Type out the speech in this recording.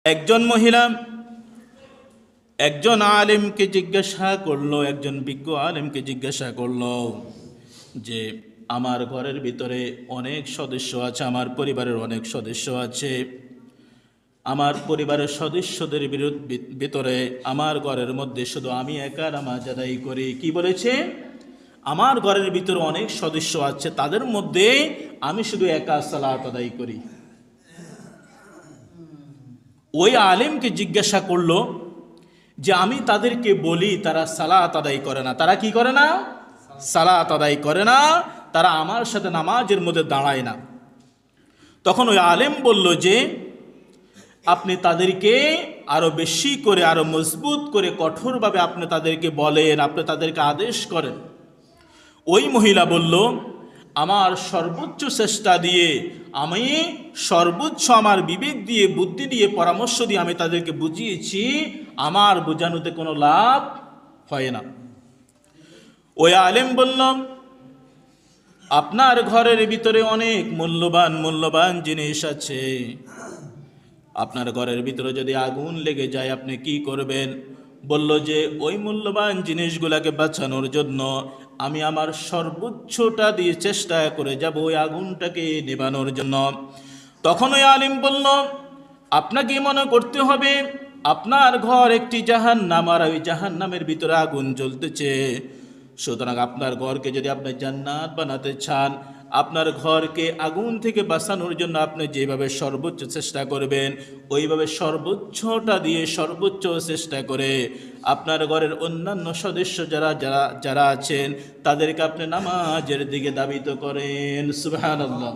একজন মহিলা একজন আলেমকে জিজ্ঞাসা করলো, একজন বিজ্ঞ আলেমকে জিজ্ঞাসা করলো যে আমার ঘরের ভিতরে অনেক সদস্য আছে, আমার পরিবারের অনেক সদস্য আছে, আমার পরিবারের সদস্যদের ভিতরে আমার ঘরের মধ্যে শুধু আমি একা নামাজ আদায় করি। কি বলেছে? আমার ঘরের ভিতরে অনেক সদস্য আছে, তাদের মধ্যে আমি শুধু একা সালাত আদায় করি। ওই আলেমকে জিজ্ঞাসা করলো যে আমি তাদেরকে বলি তারা সালাত আদায় করে না, তারা কি করে না? সালাত আদায় করে না, তারা আমার সাথে নামাজের মধ্যে দাঁড়ায় না। তখন ওই আলেম বলল যে আপনি তাদেরকে আরো বেশি করে, আরো মজবুত করে, কঠোরভাবে আপনি তাদেরকে বলেন, আপনি তাদেরকে আদেশ করেন। ওই মহিলা বলল, আমার সর্বোচ্চ চেষ্টা দিয়ে, আমি সর্বোচ্চ আমার বিবেক দিয়ে, বুদ্ধি দিয়ে, পরামর্শ দিয়ে আমি তাদেরকে বুঝিয়েছি, আমার বোঝানোতে কোনো লাভ হয় না। ওই আলেম বলল, আপনার ঘরের ভিতরে অনেক মূল্যবান মূল্যবান জিনিস আছে, আপনার ঘরের ভিতরে যদি আগুন লেগে যায় আপনি কি করবেন? বলল যে ওই মূল্যবান জিনিসগুলোকে বাঁচানোর জন্য আমি আমার সর্বোচ্চটা দিয়ে চেষ্টা করে যাব ওই আগুনটাকে নেভানোর জন্য। তখন ওই আলিম বলল, আপনাকে মনে করতে হবে আপনার ঘর একটি জাহান্নাম, আর ওই জাহান্নামের ভিতরে আগুন জ্বলতেছে। সুতরাং আপনার ঘরকে যদি আপনি জান্নাত বানাতে চান, আপনার ঘরকে আগুন থেকে বাঁচানোর জন্য আপনি যেভাবে সর্বোচ্চ চেষ্টা করবেন, ওইভাবে সর্বোচ্চটা দিয়ে সর্বোচ্চ চেষ্টা করে আপনার ঘরের অন্যান্য সদস্য যারা যারা যারা আছেন তাদেরকে আপনি নামাজের দিকে ধাবিত করেন। সুবহানাল্লাহ।